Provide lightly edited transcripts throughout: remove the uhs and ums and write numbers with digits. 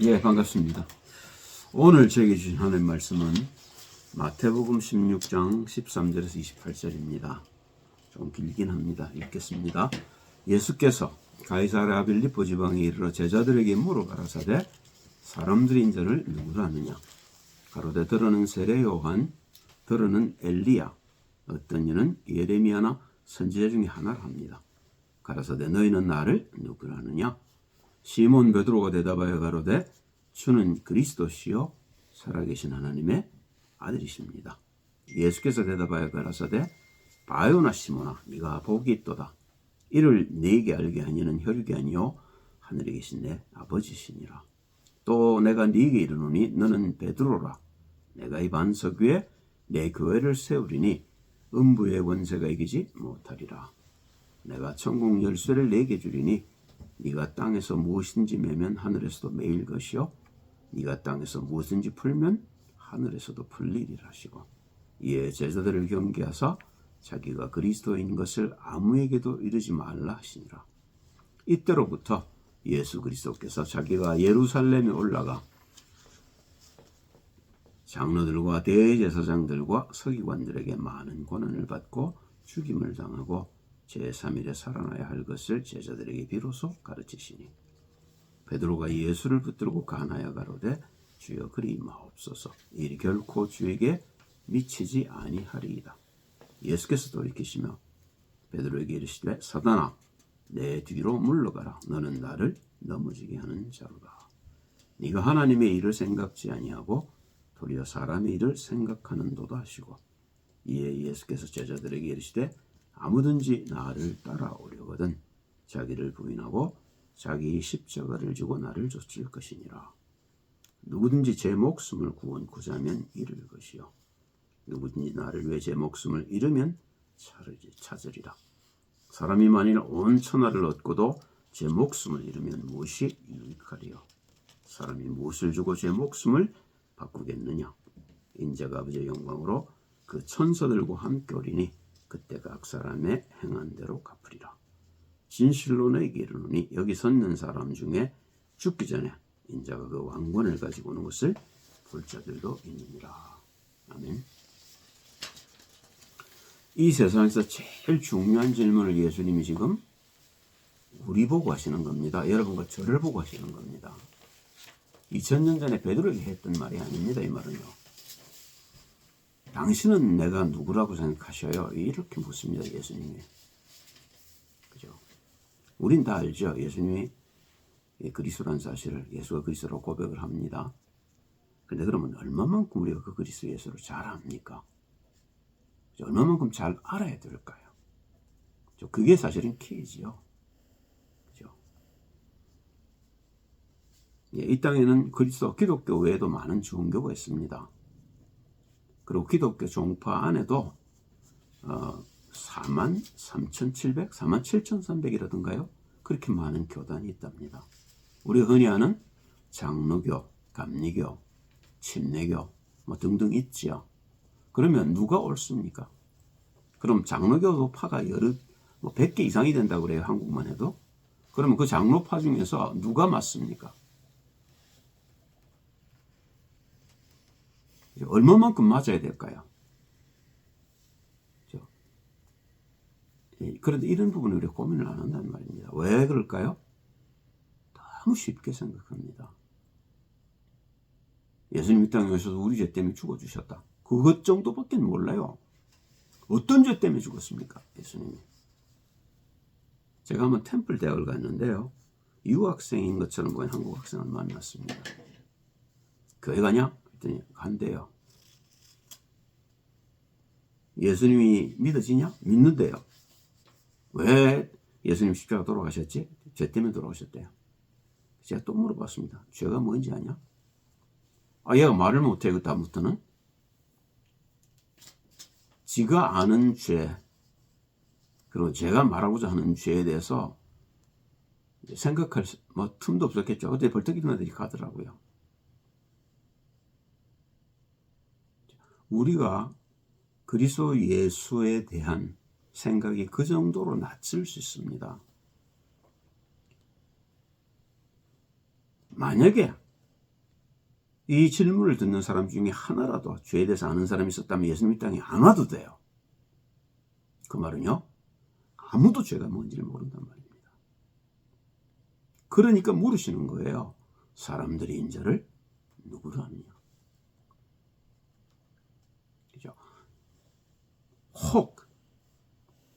예, 반갑습니다. 오늘 제게 주신 하나님 말씀은 마태복음 16장 13절에서 28절입니다. 좀 길긴 합니다. 읽겠습니다. 예수께서 가이사랴 아빌립보 지방에 이르러 제자들에게 물어가라사대 사람들이 인자를 누구라 하느냐. 가로되 들어는 세례 요한, 들어는 엘리야, 어떤 이는 예레미야나 선지자 중에 하나라 합니다. 가라사대 너희는 나를 누구라 하느냐. 시몬 베드로가 대답하여 가로되 주는 그리스도시요 살아계신 하나님의 아들이십니다. 예수께서 대답하여 가라사대 바요나 시몬아 네가 복이 있도다. 이를 네게 알게 하니는 혈육이 아니요 하늘에 계신 내 아버지시니라. 또 내가 네게 이르노니 너는 베드로라. 내가 이 반석 위에 내 교회를 세우리니 음부의 권세가 이기지 못하리라. 내가 천국 열쇠를 네게 주리니 네가 땅에서 무엇인지 매면 하늘에서도 매일 것이요 네가 땅에서 무엇인지 풀면 하늘에서도 풀리리라 하시고 이에 제자들을 경계하사 자기가 그리스도인 것을 아무에게도 이르지 말라 하시니라. 이때로부터 예수 그리스도께서 자기가 예루살렘에 올라가 장로들과 대제사장들과 서기관들에게 많은 고난을 받고 죽임을 당하고 제3일에 살아나야 할 것을 제자들에게 비로소 가르치시니 베드로가 예수를 붙들고 간하여 가로되 주여 그리 마옵소서 일이 결코 주에게 미치지 아니하리이다. 예수께서 돌이키시며 베드로에게 이르시되 사단아 내 뒤로 물러가라. 너는 나를 넘어지게 하는 자로다. 네가 하나님의 일을 생각지 아니하고 도리어 사람의 일을 생각하는도다 하시고 이에 예수께서 제자들에게 이르시되 아무든지 나를 따라오려거든 자기를 부인하고 자기 십자가를 지고 나를 좇을 것이니라. 누구든지 제 목숨을 구원코자면 잃을 것이요 누구든지 나를 위해 제 목숨을 잃으면 찾으리라. 사람이 만일 온 천하를 얻고도 제 목숨을 잃으면 무엇이 유익하리요. 사람이 무엇을 주고 제 목숨을 바꾸겠느냐. 인자가 아버지의 영광으로 그 천사들과 함께 오리니 그때 각 사람의 행한 대로 갚으리라. 진실로 너희에게 이르노니 여기 섰는 사람 중에 죽기 전에 인자가 그 왕권을 가지고 오는 것을 볼 자들도 있느니라. 아멘. 이 세상에서 제일 중요한 질문을 예수님이 지금 우리 보고 하시는 겁니다. 여러분과 저를 보고 하시는 겁니다. 2000년 전에 베드로에게 했던 말이 아닙니다. 이 말은요. 당신은 내가 누구라고 생각하셔요? 이렇게 묻습니다. 예수님이. 그죠? 우린 다 알죠. 예수님이 그리스도라는 사실을 예수가 그리스도라고 고백을 합니다. 근데 그러면 얼마만큼 우리가 그 그리스도 예수를 잘 압니까? 얼마만큼 잘 알아야 될까요? 그게 사실은 키지요. 그죠? 이 땅에는 그리스도 기독교 외에도 많은 종교가 있습니다. 그리고 기독교 종파 안에도 43,700, 47,300이라던가요? 그렇게 많은 교단이 있답니다. 우리가 흔히 아는 장로교, 감리교, 침례교 뭐 등등 있지요. 그러면 누가 옳습니까? 그럼 장로교도 파가 여러 100개 이상이 된다고 그래요. 한국만 해도. 그러면 그 장로파 중에서 누가 맞습니까? 얼마만큼 맞아야 될까요? 그런데 이런 부분에 우리가 고민을 안 한다는 말입니다. 왜 그럴까요? 너무 쉽게 생각합니다. 예수님 이 땅에 오셔서 우리 죄 때문에 죽어주셨다. 그것 정도밖에 몰라요. 어떤 죄 때문에 죽었습니까? 예수님이. 제가 한번 템플 대학을 갔는데요. 유학생인 것처럼 보인 한국 학생을 만났습니다. 교회 가냐? 그랬더니 간대요. 예수님이 믿어지냐? 믿는데요. 왜 예수님 십자가 돌아가셨지? 죄 때문에 돌아가셨대요. 제가 또 물어봤습니다. 죄가 뭔지 아냐? 얘가 말을 못해. 그 다음부터는 지가 아는 죄 그리고 제가 말하고자 하는 죄에 대해서 생각할 틈도 없었겠죠. 어제 벌떡 일어나더니 가더라고요. 우리가 그리스도 예수에 대한 생각이 그 정도로 낮을 수 있습니다. 만약에 이 질문을 듣는 사람 중에 하나라도 죄에 대해서 아는 사람이 있었다면 예수님 땅에 안 와도 돼요. 그 말은요, 아무도 죄가 뭔지를 모른단 말입니다. 그러니까 물으시는 거예요. 사람들이 인자를 누구로 하느냐. 그죠? 혹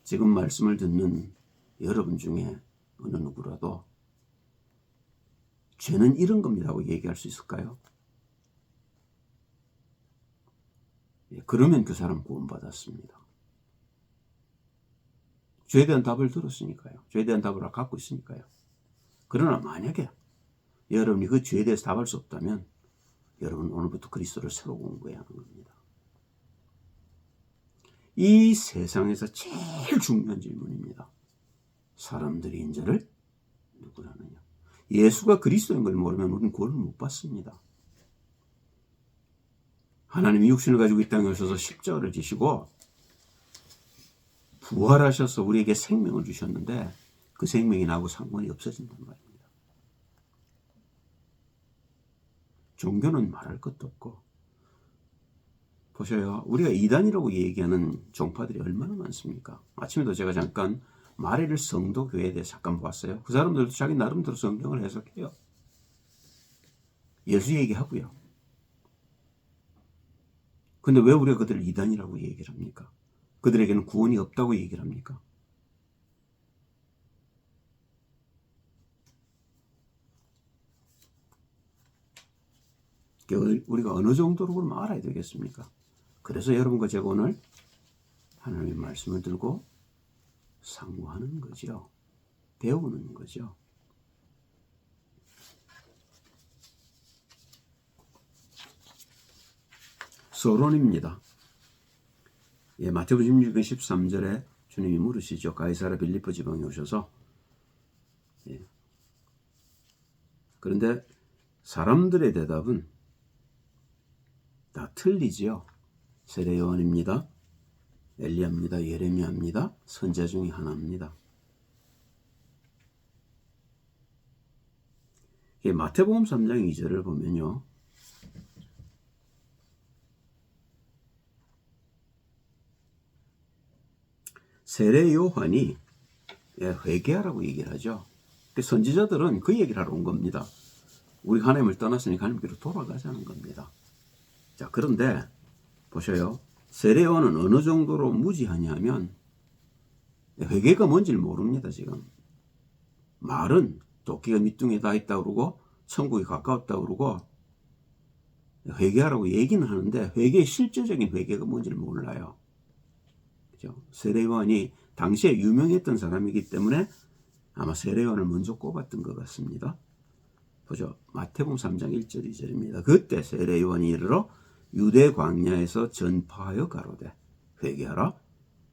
지금 말씀을 듣는 여러분 중에 어느 누구라도 죄는 이런 겁니다라고 얘기할 수 있을까요? 그러면 그 사람 구원받았습니다. 죄에 대한 답을 들었으니까요. 죄에 대한 답을 갖고 있으니까요. 그러나 만약에 여러분이 그 죄에 대해서 답할 수 없다면 여러분 오늘부터 그리스도를 새로 공부해야 하는 겁니다. 이 세상에서 제일 중요한 질문입니다. 사람들이 인자를 누구로 하느냐. 예수가 그리스도인 걸 모르면 우리는 구원을 못 받습니다. 하나님이 육신을 가지고 이 땅에 오셔서 십자가를 지시고 부활하셔서 우리에게 생명을 주셨는데 그 생명이 나하고 상관이 없어진단 말입니다. 종교는 말할 것도 없고, 보셔요. 우리가 이단이라고 얘기하는 종파들이 얼마나 많습니까? 아침에도 제가 잠깐 마레를 성도교회에 대해서 잠깐 봤어요. 그 사람들도 자기 나름대로 성경을 해석해요. 예수 얘기하고요. 근데 왜 우리가 그들을 이단이라고 얘기를 합니까? 그들에게는 구원이 없다고 얘기를 합니까? 우리가 어느 정도로 그럼 알아야 되겠습니까? 그래서 여러분과 제가 오늘 하나님의 말씀을 들고 상고하는 거죠. 배우는 거죠. 서론입니다. 마태복음 16장 13절에 주님이 물으시죠. 가이사랴 빌립보 지방에 오셔서. 그런데 사람들의 대답은 다 틀리지요. 세례 요한입니다. 엘리야입니다. 예레미야입니다. 선지자 중에 하나입니다. 마태복음 3장 2절을 보면요. 세례 요한이 회개하라고 얘기를 하죠. 선지자들은 그 얘기를 하러 온 겁니다. 우리가 하나님을 떠났으니 하나님께로 돌아가자는 겁니다. 자, 그런데 보셔요. 세례 요한은 어느 정도로 무지하냐면 회개가 뭔지를 모릅니다. 지금 말은 도끼가 밑둥에 다 있다고 그러고 천국이 가까웠다고 그러고 회개하라고 얘기는 하는데 회개의 실제적인 회개가 뭔지를 몰라요. 그죠? 세례 요한이 당시에 유명했던 사람이기 때문에 아마 세례 요한을 먼저 꼽았던 것 같습니다. 보죠. 마태복음 3장 1절 2절입니다. 그때 세례 요한이 이르러 유대 광야에서 전파하여 가로되 회개하라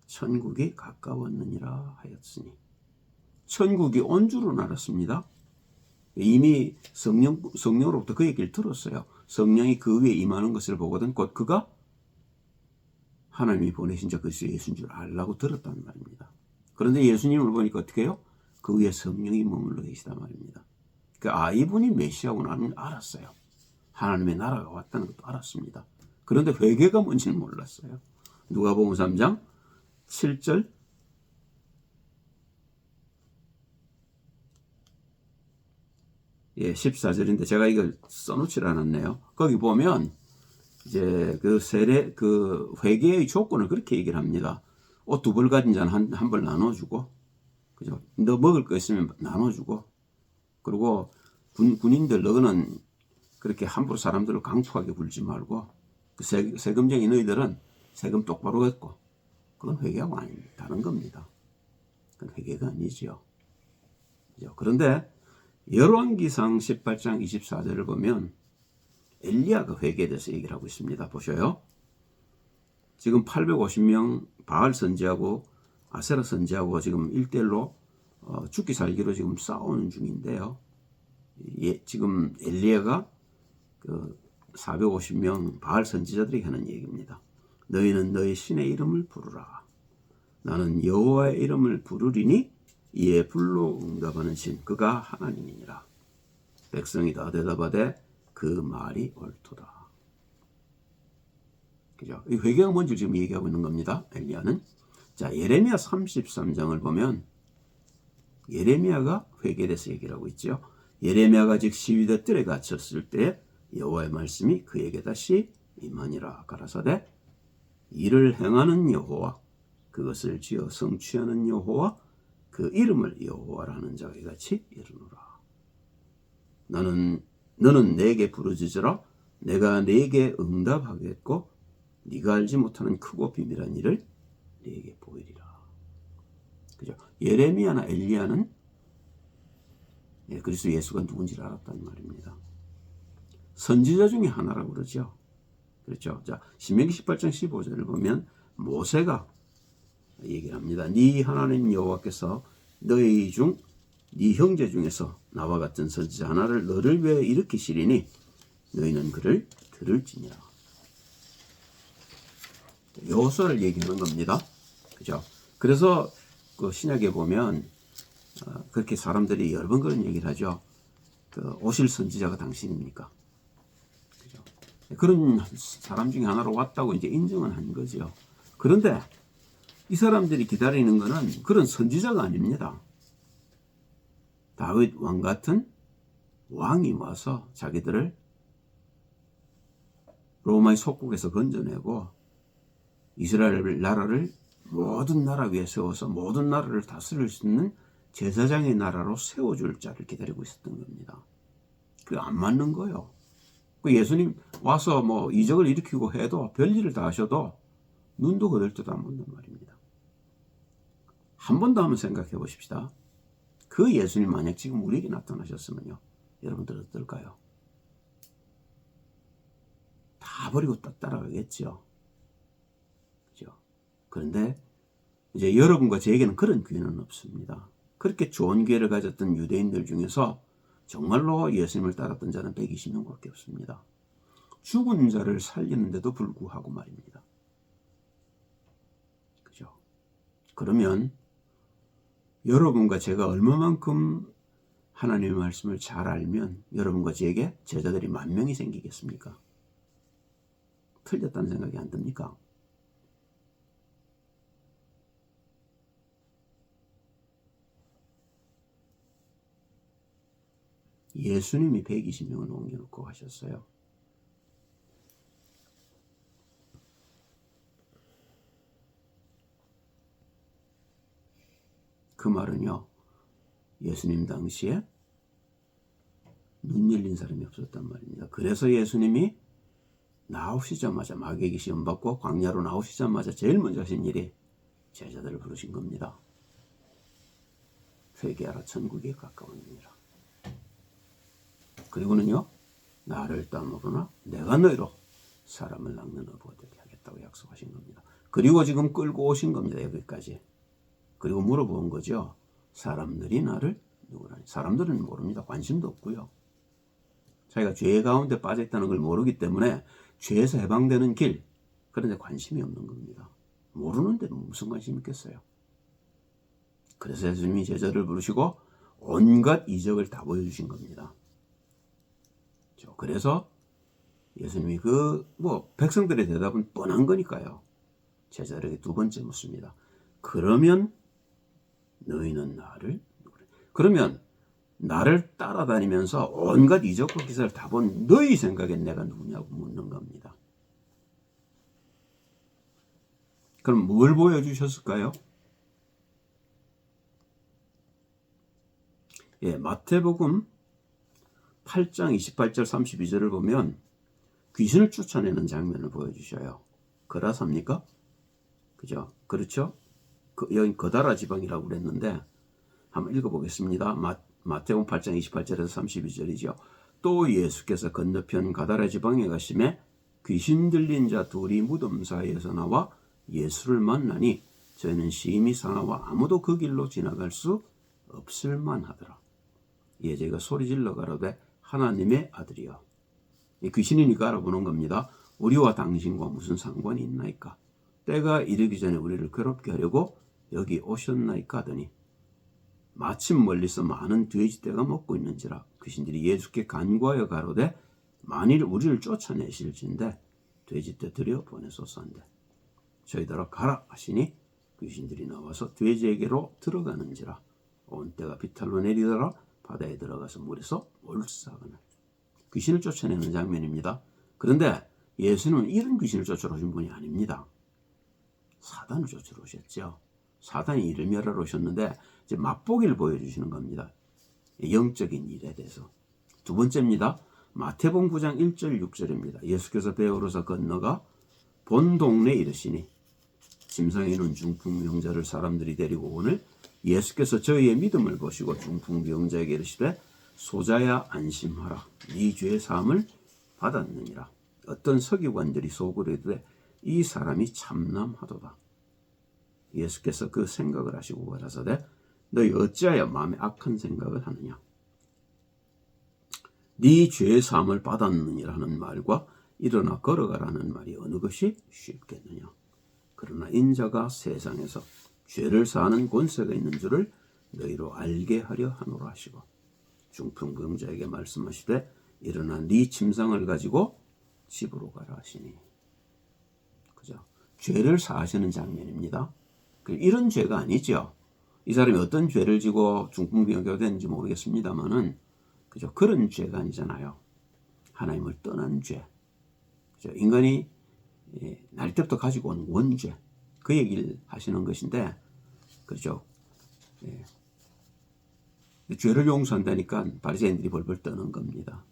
천국이 가까웠느니라 하였으니, 천국이 온 줄은 알았습니다. 이미 성령으로부터 그 얘기를 들었어요. 성령이 그 위에 임하는 것을 보거든 곧 그가 하나님이 보내신 자 그리스도 예수인 줄 알라고 들었단 말입니다. 그런데 예수님을 보니까 어떻게 해요? 그 위에 성령이 머물러 계시단 말입니다. 이분이 메시아고 나는 알았어요. 하나님의 나라가 왔다는 것도 알았습니다. 그런데 회개가 뭔지는 몰랐어요. 누가복음 3장 7절 14절인데 제가 이걸 써놓질 않았네요. 거기 보면 이제 그 회개의 조건을 그렇게 얘기를 합니다. 옷 두 벌 가진 자는 한 벌 나눠주고, 그죠? 너 먹을 거 있으면 나눠주고, 그리고 군인들 너는 그렇게 함부로 사람들을 강투하게 굴지 말고, 그 세금쟁이 너희들은 세금 똑바로 걷고, 그건 회개하고 아닙니다. 다른 겁니다. 그건 회개가 아니죠. 그죠? 그런데 열왕기상 18장 24절을 보면 엘리야가 회개에 대해서 얘기를 하고 있습니다. 보셔요. 지금 850명 바알 선지하고 아세라 선지하고 지금 1대1로 죽기 살기로 지금 싸우는 중인데요. 지금 엘리야가 그 450명 바알 선지자들에게 하는 얘기입니다. 너희는 너희 신의 이름을 부르라. 나는 여호와의 이름을 부르리니 이에 불로 응답하는 신 그가 하나님이니라. 백성이 다 대답하되 그 말이 옳도다. 그죠? 이 회개가 뭔지 지금 얘기하고 있는 겁니다. 엘리야는. 자, 예레미야 33장을 보면 예레미야가 회개에 대해서 얘기를 하고 있죠. 예레미야가 즉 시위대 뜰에 갇혔을 때 여호와의 말씀이 그에게 다시 임하니라. 가라사대 이를 행하는 여호와 그것을 지어 성취하는 여호와 그 이름을 여호와라 하는 자가 이같이 이르노라. 너는 내게 부르짖으라. 내가 네게 응답하겠고 네가 알지 못하는 크고 비밀한 일을 네게 보이리라. 그죠? 예레미야나 엘리야는 그리스도 예수가 누군지를 알았단 말입니다. 선지자 중에 하나라고 그러죠. 그렇죠? 자, 신명기 18장 15절을 보면 모세가 얘기를 합니다. 네 하나님 여호와께서 너희 중 네 형제 중에서 나와 같은 선지자 하나를 너를 위해 일으키시리니 너희는 그를 들을지니라. 여호수아를 얘기하는 겁니다. 그죠? 그래서 그 신약에 보면 그렇게 사람들이 여러 번 그런 얘기를 하죠. 그 오실 선지자가 당신입니까? 그죠? 그런 사람 중에 하나로 왔다고 이제 인정은 한 거죠. 그런데 이 사람들이 기다리는 것은 그런 선지자가 아닙니다. 다윗 왕 같은 왕이 와서 자기들을 로마의 속국에서 건져내고 이스라엘 나라를 모든 나라 위에 세워서 모든 나라를 다스릴 수 있는 제사장의 나라로 세워줄 자를 기다리고 있었던 겁니다. 그게 안 맞는 거예요. 그 예수님 와서 뭐 이적을 일으키고 해도 별일을 다 하셔도 눈도 거들 듯 안 본단 말입니다. 한 번 더 한번 생각해 보십시다. 그 예수님 만약 지금 우리에게 나타나셨으면요, 여러분들 어떨까요? 다 버리고 따라가겠죠. 그죠? 그런데 이제 여러분과 저에게는 그런 기회는 없습니다. 그렇게 좋은 기회를 가졌던 유대인들 중에서 정말로 예수님을 따랐던 자는 120명밖에 없습니다. 죽은 자를 살리는데도 불구하고 말입니다. 그죠? 그러면 여러분과 제가 얼마만큼 하나님의 말씀을 잘 알면 여러분과 저에게 제자들이 10,000명이 생기겠습니까? 틀렸다는 생각이 안 듭니까? 예수님이 120명을 옮겨놓고 하셨어요. 그 말은요, 예수님 당시에 눈 열린 사람이 없었단 말입니다. 그래서 예수님이 나오시자마자 마귀에게 시험받고 광야로 나오시자마자 제일 먼저 하신 일이 제자들을 부르신 겁니다. 회개하라, 천국이 가까웠느니라. 그리고는요, 나를 따르노라 내가 너희로 사람을 낚는 어부가 되게 하겠다고 약속하신 겁니다. 그리고 지금 끌고 오신 겁니다. 여기까지. 그리고 물어본 거죠. 사람들이 나를 누구라니? 사람들은 모릅니다. 관심도 없고요. 자기가 죄 가운데 빠져있다는 걸 모르기 때문에 죄에서 해방되는 길, 그런데 관심이 없는 겁니다. 모르는데 무슨 관심이 있겠어요. 그래서 예수님이 제자를 부르시고 온갖 이적을 다 보여주신 겁니다. 그래서 예수님이 백성들의 대답은 뻔한 거니까요. 제자들에게 두 번째 묻습니다. 그러면 너희는 그러면 나를 따라다니면서 온갖 이적과 기사를 다 본 너희 생각엔 내가 누구냐고 묻는 겁니다. 그럼 뭘 보여주셨을까요? 마태복음 8장 28절 32절을 보면 귀신을 쫓아내는 장면을 보여주셔요. 그라삽니까? 그죠? 그렇죠? 여기 거다라 지방이라고 그랬는데 한번 읽어보겠습니다. 마태복음 8장 28절에서 32절이죠. 또 예수께서 건너편 가다라 지방에 가심에 귀신 들린 자 둘이 무덤 사이에서 나와 예수를 만나니 저희는 심히 상하와 아무도 그 길로 지나갈 수 없을 만하더라. 저희가 소리질러 가로되 하나님의 아들이여. 귀신이니까 알아보는 겁니다. 우리와 당신과 무슨 상관이 있나이까? 때가 이르기 전에 우리를 괴롭게 하려고 여기 오셨나이까 하더니 마침 멀리서 많은 돼지떼가 먹고 있는지라. 귀신들이 예수께 간구하여 가로되 만일 우리를 쫓아내실진데 돼지떼 들여 보내소서 한데 저희더러 가라 하시니 귀신들이 나와서 돼지에게로 들어가는지라 온 때가 비탈로 내리더라 바다에 들어가서 물에서 몰락하는 귀신을 쫓아내는 장면입니다. 그런데 예수는 이런 귀신을 쫓아러 오신 분이 아닙니다. 사단을 쫓아러 오셨죠. 사단이 이를 멸하러 오셨는데 이제 맛보기를 보여주시는 겁니다. 영적인 일에 대해서. 두 번째입니다. 마태복음 9장 1절 6절입니다. 예수께서 배에 오르사 건너가 본 동네에 이르시니 침상에 있는 중풍병자를 사람들이 데리고 오늘 예수께서 저희의 믿음을 보시고 중풍병자에게 이르시되 소자야 안심하라 네 죄의 사함을 받았느니라. 어떤 서기관들이 속으로 이르되 이 사람이 참남하도다. 예수께서 그 생각을 하시고 가라사대 너희 어찌하여 마음에 악한 생각을 하느냐. 네 죄의 사함을 받았느니라는 말과 일어나 걸어가라는 말이 어느 것이 쉽겠느냐. 그러나 인자가 세상에서 죄를 사하는 권세가 있는 줄을 너희로 알게 하려 하노라 하시고 중풍병자에게 말씀하시되 일어나 네 침상을 가지고 집으로 가라 하시니. 그죠? 죄를 사하시는 장면입니다. 이런 죄가 아니죠. 이 사람이 어떤 죄를 지고 중풍병자가 됐는지 모르겠습니다만은 그죠? 그런 죄가 아니잖아요. 하나님을 떠난 죄. 그죠? 인간이 날 때부터 가지고 온 원죄. 그 얘기를 하시는 것인데, 그죠? 죄를 용서한다니까 바리새인들이 벌벌 떠는 겁니다.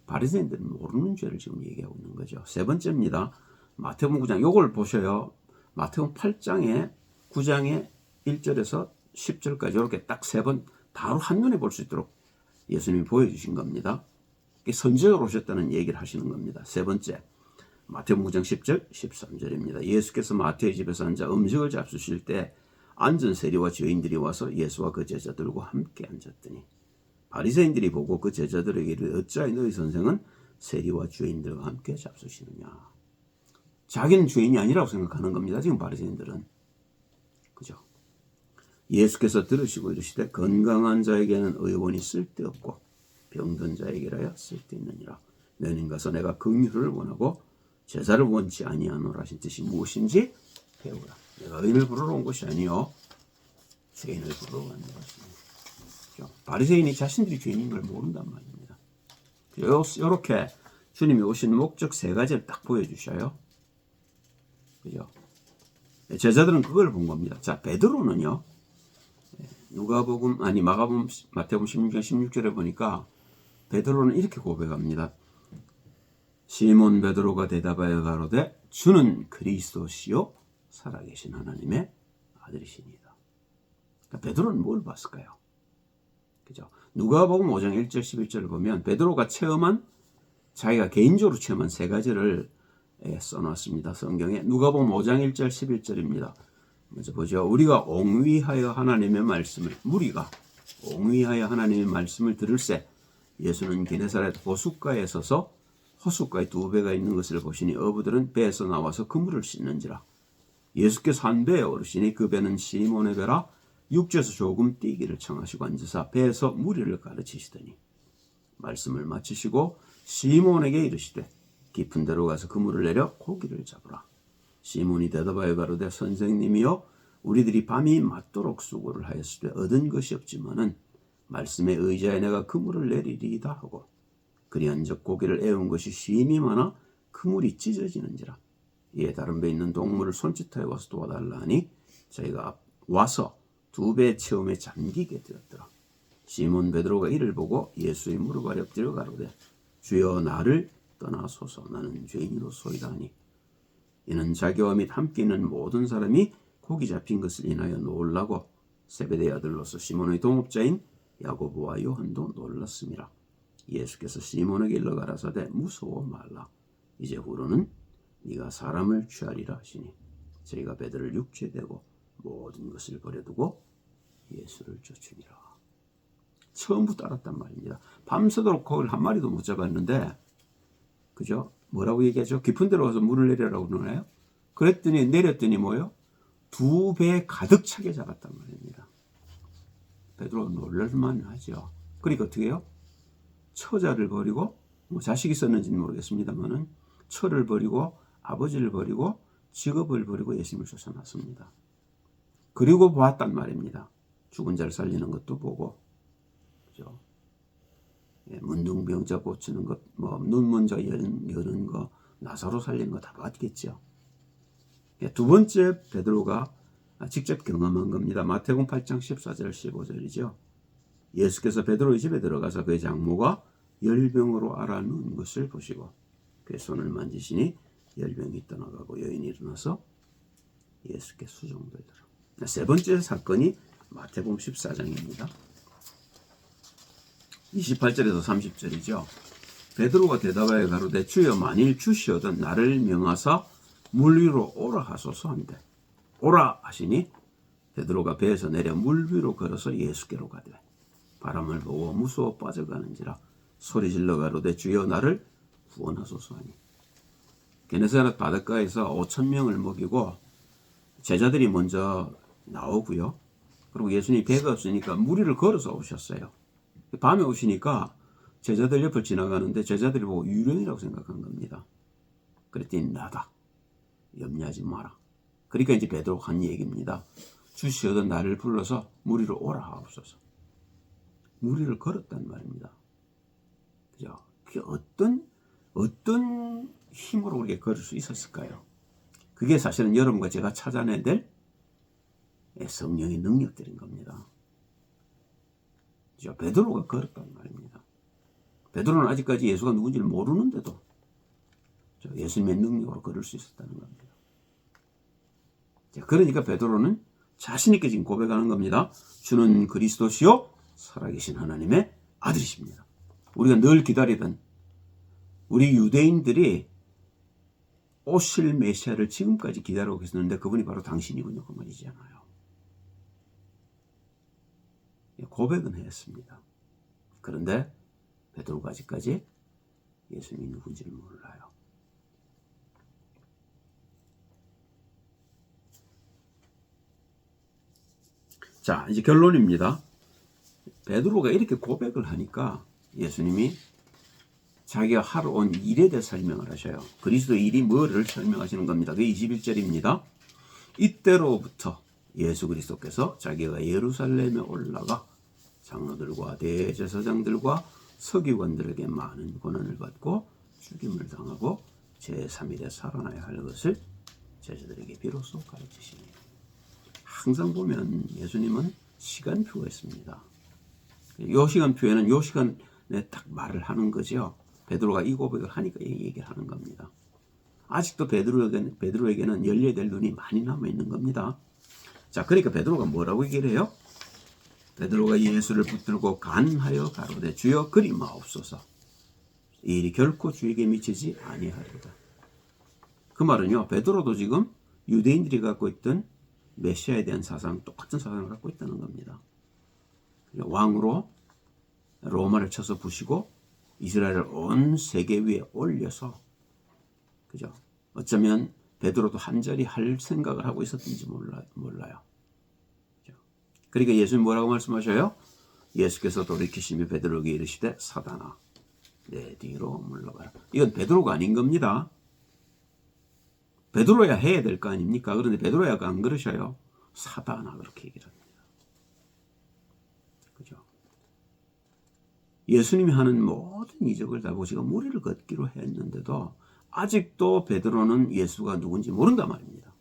바리새인들은 모르는 죄를 지금 얘기하고 있는 거죠. 세 번째입니다. 마태복음 9장, 요걸 보셔요. 마태복음 8장에 9장에 1절에서 10절까지 이렇게 딱 세 번 바로 한눈에 볼 수 있도록 예수님이 보여주신 겁니다. 선지자로 오셨다는 얘기를 하시는 겁니다. 세 번째, 마태복음 9장 10절, 13절입니다. 예수께서 마태의 집에서 앉아 음식을 잡수실 때 앉은 세리와 죄인들이 와서 예수와 그 제자들과 함께 앉았더니 바리새인들이 보고 그 제자들에게 이르되 어찌하여 너희 선생은 세리와 죄인들과 함께 잡수시느냐. 자기는 죄인이 아니라고 생각하는 겁니다. 지금 바리새인들은. 그죠? 예수께서 들으시고 이르시되 건강한 자에게는 의원이 쓸데없고 병든 자에게라야 쓸데있느니라. 너희는 가서 내가 긍휼을 원하고 제사를 원치 아니하노라 하신 뜻이 무엇인지 배우라. 내가 의인을 부르러 온 것이 아니요 죄인을 부르러 온 것입니다. 바리새인이 자신들이 죄인인 걸 모른단 말입니다. 이렇게 주님이 오신 목적 세 가지를 딱 보여주셔요. 그죠? 제자들은 그걸 본 겁니다. 자, 베드로는요. 마태복음 16장 16절에 보니까 베드로는 이렇게 고백합니다. 시몬 베드로가 대답하여 가로되 주는 그리스도시요 살아계신 하나님의 아들이시니이다. 그러니까 베드로는 뭘 봤을까요? 그죠? 누가복음 5장 1절 11절을 보면 베드로가 자기가 개인적으로 체험한 세 가지를 써놨습니다. 성경에 누가복음 5장 1절 11절입니다. 먼저 보죠. 무리가 옹위하여 하나님의 말씀을 들을새 예수는 게네사렛 호숫가에 서서 호숫가에 두 배가 있는 것을 보시니 어부들은 배에서 나와서 그물을 씻는지라. 예수께서 한 배에 오르시니 그 배는 시몬의 배라 육지에서 조금 뛰기를 청하시고 앉으사 배에서 무리를 가르치시더니 말씀을 마치시고 시몬에게 이르시되 깊은 데로 가서 그물을 내려 고기를 잡으라. 시몬이 대답하여 가로되 선생님이여 우리들이 밤이 맞도록 수고를 하였으되 얻은 것이 없지만은 말씀에 의지하여 내가 그물을 내리리이다 하고 그리한즉 고기를 애운 것이 심히 많아 그물이 찢어지는지라. 이에 다른 배에 있는 동물을 손짓하여 와서 도와달라 하니 저희가 와서 두 배의 체험에 잠기게 되었더라. 시몬 베드로가 이를 보고 예수의 무릎 아래 엎드려 가로되 주여 나를 떠나소서 나는 죄인으로소이다 하니 이는 자기와 및 함께 있는 모든 사람이 고기 잡힌 것을 인하여 놀라고 세베대의 아들로서 시몬의 동업자인 야고보와 요한도 놀랐습니다. 예수께서 시몬에게 일러 가라사대 무서워 말라. 이제 후로는 네가 사람을 취하리라 하시니 저희가 배들을 육지에 대고 모든 것을 버려두고 예수를 쫓으니라. 처음부터 알았단 말입니다. 밤새도록 거기를 한 마리도 못 잡았는데 그죠? 뭐라고 얘기하죠? 깊은 데로 가서 물을 내려라고 그러나요? 그랬더니 내렸더니 뭐요? 두 배 가득 차게 잡았단 말입니다. 베드로가 놀랄만 하죠. 그러니까 어떻게 해요? 처자를 버리고 뭐 자식이 있었는지는 모르겠습니다만은 처를 버리고 아버지를 버리고 직업을 버리고 예수님을 쫓아났습니다. 그리고 보았단 말입니다. 죽은 자를 살리는 것도 보고, 그죠? 문둥병자 고치는 것, 뭐 눈 먼저 여는 거, 나사로 살리는 거 다 봤겠죠. 두 번째 베드로가 직접 경험한 겁니다. 마태복음 8장 14절 15절이죠. 예수께서 베드로의 집에 들어가서 그의 장모가 열병으로 앓아누운 것을 보시고 그의 손을 만지시니 열병이 떠나가고 여인이 일어나서 예수께 수종들더라. 세 번째 사건이 마태복음 14장입니다. 28절에서 30절이죠. 베드로가 대답하여 가로되 주여 만일 주시어든 나를 명하사 물 위로 오라 하소서 한대. 오라 하시니 베드로가 배에서 내려 물 위로 걸어서 예수께로 가되 바람을 보고 무서워 빠져가는지라 소리질러 가로되 주여 나를 구원하소서 하니. 게네사렛 바닷가에서 5,000명을 먹이고 제자들이 먼저 나오고요. 그리고 예수님이 배가 없으니까 물 위를 걸어서 오셨어요. 밤에 오시니까 제자들 옆을 지나가는데 제자들이 보고 유령이라고 생각한 겁니다. 그랬더니 나다. 염려하지 마라. 그러니까 이제 베드로가 한 얘기입니다. 주시어든 나를 불러서 물 위로 오라 하옵소서. 물 위를 걸었단 말입니다. 그죠? 그게 어떤 힘으로 우리가 걸을 수 있었을까요? 그게 사실은 여러분과 제가 찾아내야 될 성령의 능력들인 겁니다. 그죠? 베드로가 걸었단 말입니다. 베드로는 아직까지 예수가 누군지를 모르는데도 예수님의 능력으로 걸을 수 있었다는 겁니다. 그러니까 베드로는 자신있게 지금 고백하는 겁니다. 주는 그리스도시요 살아계신 하나님의 아들이십니다. 우리가 늘 기다리던 우리 유대인들이 오실 메시아를 지금까지 기다리고 계셨는데 그분이 바로 당신이군요. 그 말이잖아요. 고백은 했습니다. 그런데 베드로가 아직까지 예수님이 누군지를 몰라요. 자, 이제 결론입니다. 베드로가 이렇게 고백을 하니까 예수님이 자기가 하러 온 일에 대해 설명을 하셔요. 그리스도의 일이 뭐를 설명하시는 겁니다. 그게 21절입니다. 이때로부터 예수 그리스도께서 자기가 예루살렘에 올라가 장로들과 대제사장들과 서기관들에게 많은 고난을 받고 죽임을 당하고 제3일에 살아나야 할 것을 제자들에게 비로소 가르치시니. 항상 보면 예수님은 시간표가 있습니다. 이 시간표에는 이 시간에 딱 말을 하는 거죠. 베드로가 이 고백을 하니까 이 얘기를 하는 겁니다. 아직도 베드로에게는 열려야 될 눈이 많이 남아있는 겁니다. 자, 그러니까 베드로가 뭐라고 얘기를 해요? 베드로가 예수를 붙들고 간하여 가로되 주여 그리 마옵소서. 이 일이 결코 주에게 미치지 아니하리로다. 그 말은요, 베드로도 지금 유대인들이 갖고 있던 메시아에 대한 사상, 똑같은 사상을 갖고 있다는 겁니다. 왕으로 로마를 쳐서 부시고 이스라엘을 온 세계 위에 올려서, 그죠? 어쩌면 베드로도 한 자리 할 생각을 하고 있었던지 몰라요. 그죠? 그러니까 예수님 뭐라고 말씀하셔요? 예수께서 돌이키시며 베드로에게 이르시되 사단아 내 뒤로 물러가라. 이건 베드로가 아닌 겁니다. 베드로야 해야 될 거 아닙니까? 그런데 베드로야 안 그러셔요. 사단아 그렇게 얘기를 합니다. 그죠? 예수님이 하는 모든 이적을 다 보시고 무리를 걷기로 했는데도 아직도 베드로는 예수가 누군지 모른단 말입니다.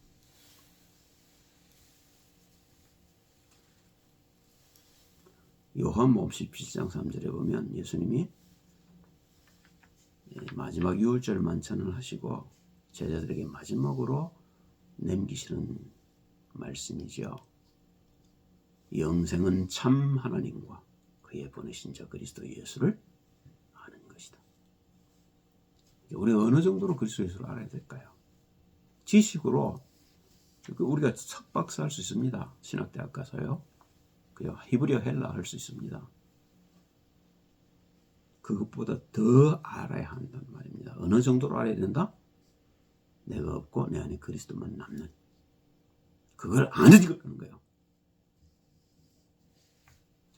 요한복음 17장 3절에 보면 예수님이 마지막 유월절 만찬을 하시고 제자들에게 마지막으로 남기시는 말씀이죠. 영생은 참 하나님과 그의 보내신 자 그리스도 예수를 아는 것이다. 우리가 어느 정도로 그리스도 예수를 알아야 될까요? 지식으로 우리가 석박사 할 수 있습니다. 신학대학 가서요. 히브리어 헬라 할 수 있습니다. 그것보다 더 알아야 한단 말입니다. 어느 정도로 알아야 된다? 내가 없고 내 안에 그리스도만 남는, 그걸 아는 이걸 하는 거예요.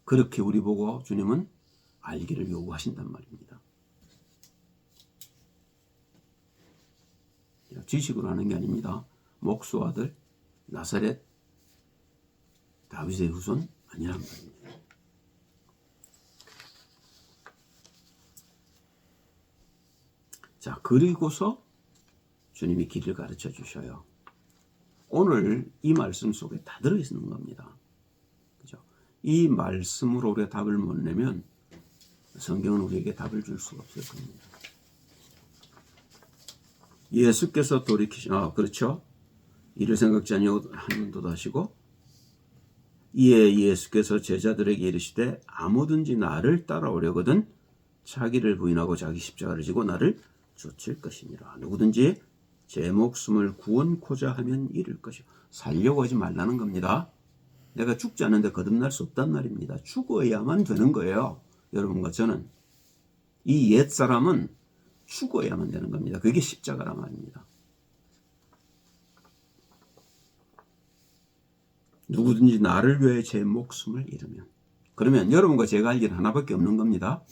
그렇게 우리 보고 주님은 알기를 요구하신단 말입니다. 지식으로 하는 게 아닙니다. 목수 아들 나사렛 다윗의 후손 아니란 말입니다. 자, 그리고서 주님이 길을 가르쳐 주셔요. 오늘 이 말씀 속에 다 들어있는 겁니다. 그죠? 이 말씀으로 우리가 답을 못 내면 성경은 우리에게 답을 줄 수가 없을 겁니다. 예수께서 그렇죠? 이를 생각지 아니하고 하늘도 다시고 이에 예수께서 제자들에게 이르시되 아무든지 나를 따라오려거든 자기를 부인하고 자기 십자가를 지고 나를 쫓을 것이니라. 누구든지 제 목숨을 구원코자 하면 잃을 것이요. 살려고 하지 말라는 겁니다. 내가 죽지 않는데 거듭날 수 없단 말입니다. 죽어야만 되는 거예요. 여러분과 저는. 이 옛사람은 죽어야만 되는 겁니다. 그게 십자가란 말입니다. 누구든지 나를 위해 제 목숨을 잃으면, 그러면 여러분과 제가 할 일은 하나밖에 없는 겁니다.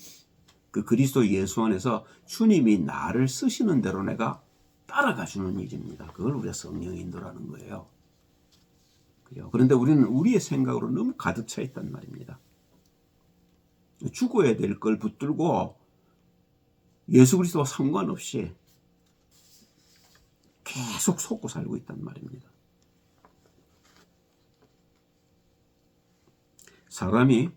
그 그리스도 예수 안에서 주님이 나를 쓰시는 대로 내가 따라가 주는 일입니다. 그걸 우리가 성령의 인도라는 거예요. 그런데 우리는 우리의 생각으로 너무 가득 차 있단 말입니다. 죽어야 될 걸 붙들고 예수 그리스도와 상관없이 계속 속고 살고 있단 말입니다. 사람이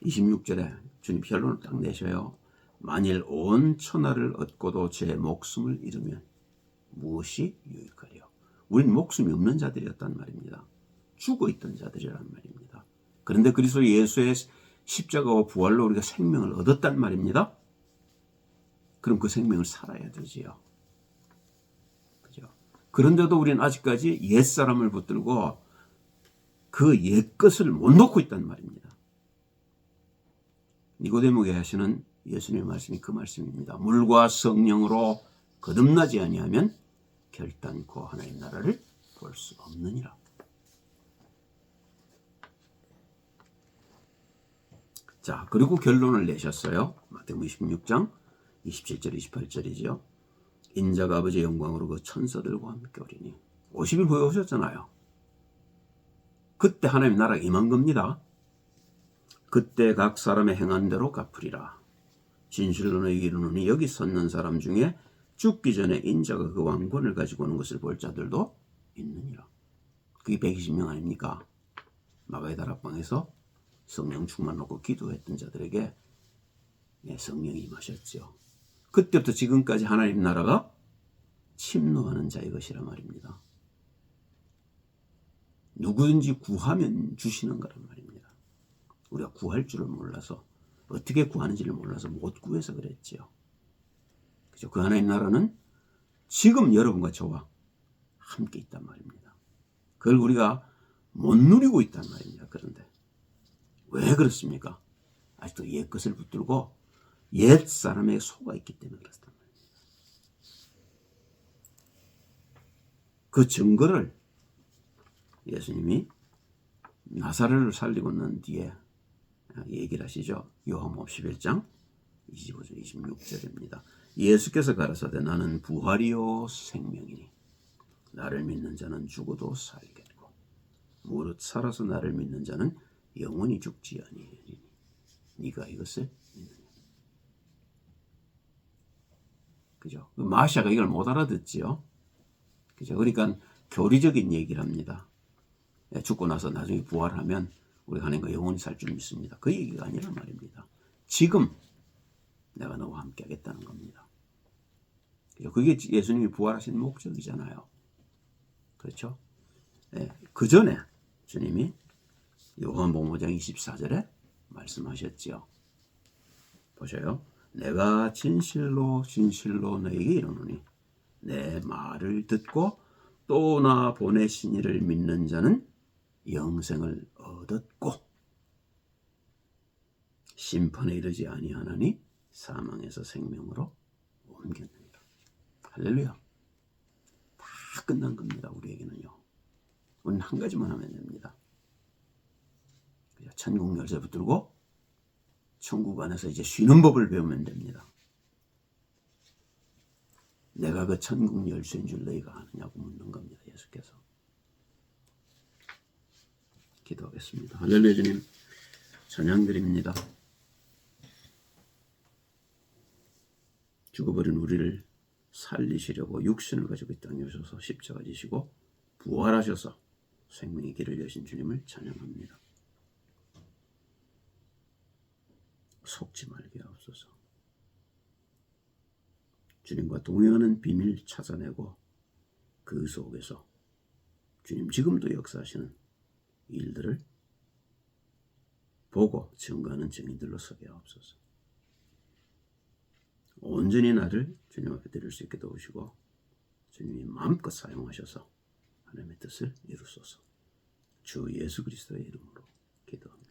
26절에 주님 결론을 딱 내셔요. 만일 온 천하를 얻고도 제 목숨을 잃으면 무엇이 유익하리요? 우리는 목숨이 없는 자들이었단 말입니다. 죽어 있던 자들이란 말입니다. 그런데 그리스도 예수의 십자가와 부활로 우리가 생명을 얻었단 말입니다. 그럼 그 생명을 살아야 되지요. 그죠? 그런데도 우리는 아직까지 옛사람을 붙들고 그 옛것을 못 놓고 있단 말입니다. 니고데모에게 하시는 예수님의 말씀이 그 말씀입니다. 물과 성령으로 거듭나지 아니하면 결단코 하나님 나라를 볼 수 없느니라. 자, 그리고 결론을 내셨어요. 마태복음 26장 27절 28절이죠. 인자가 아버지의 영광으로 그 천사들과 함께 오리니 50일 후에 오셨잖아요. 그때 하나님 나라가 임한 겁니다. 그때 각 사람의 행한 대로 갚으리라. 진실로 너희에게 이르노니 여기 섰는 사람 중에 죽기 전에 인자가 그 왕권을 가지고 오는 것을 볼 자들도 있느니라. 그게 120명 아닙니까? 마가의 다락방에서 성령 충만 놓고 기도했던 자들에게 성령이 임하셨죠. 그때부터 지금까지 하나님 나라가 침노하는 자의 것이라 말입니다. 누구든지 구하면 주시는 거란 말입니다. 우리가 구할 줄을 몰라서, 어떻게 구하는지를 몰라서 못 구해서 그랬지요. 그죠? 그 하나님 나라는 지금 여러분과 저와 함께 있단 말입니다. 그걸 우리가 못 누리고 있단 말입니다. 그런데 왜 그렇습니까? 아직도 옛 것을 붙들고 옛 사람의 속아 있기 때문에 그렇단 말입니다. 그 증거를 예수님이 나사렛을 살리고 난 뒤에 얘기를 하시죠. 요한복음 11장 25절 26절입니다. 예수께서 가라사대 나는 부활이요 생명이니 나를 믿는 자는 죽어도 살겠고 무릇 살아서 나를 믿는 자는 영원히 죽지 아니하리니 네가 이것을 믿느냐. 그죠? 마시아가 이걸 못 알아듣지요. 그죠? 그러니까 교리적인 얘기를 합니다. 죽고 나서 나중에 부활하면 우리가 하나님과 영원히 살 줄 믿습니다. 그 얘기가 아니란 말입니다. 지금 내가 너와 함께 하겠다는 겁니다. 그게 예수님이 부활하신 목적이잖아요. 그렇죠? 그 전에 주님이 요한복음 5장 24절에 말씀하셨지요. 보셔요. 내가 진실로 진실로 너에게 이르노니 내 말을 듣고 또 나 보내신 이를 믿는 자는 영생을 얻었고 심판에 이르지 아니하나니 사망에서 생명으로 옮겼느니라. 할렐루야. 다 끝난 겁니다. 우리에게는요. 우리는 한 가지만 하면 됩니다. 천국 열쇠 붙들고 천국 안에서 이제 쉬는 법을 배우면 됩니다. 내가 그 천국 열쇠인 줄 너희가 아느냐고 묻는 겁니다. 예수께서. 기도하겠습니다. 할렐루야. 주님 찬양드립니다. 죽어버린 우리를 살리시려고 육신을 가지고 이 땅에 오셔서 십자가 지시고 부활하셔서 생명의 길을 여신 주님을 찬양합니다. 속지 말게 하옵소서. 주님과 동행하는 비밀 찾아내고 그 속에서 주님 지금도 역사하시는 일들을 보고 증거하는 증인들로 서게 하옵소서. 온전히 나를 주님 앞에 드릴 수 있게 도우시고 주님이 마음껏 사용하셔서 하나님의 뜻을 이루소서. 주 예수 그리스도의 이름으로 기도합니다.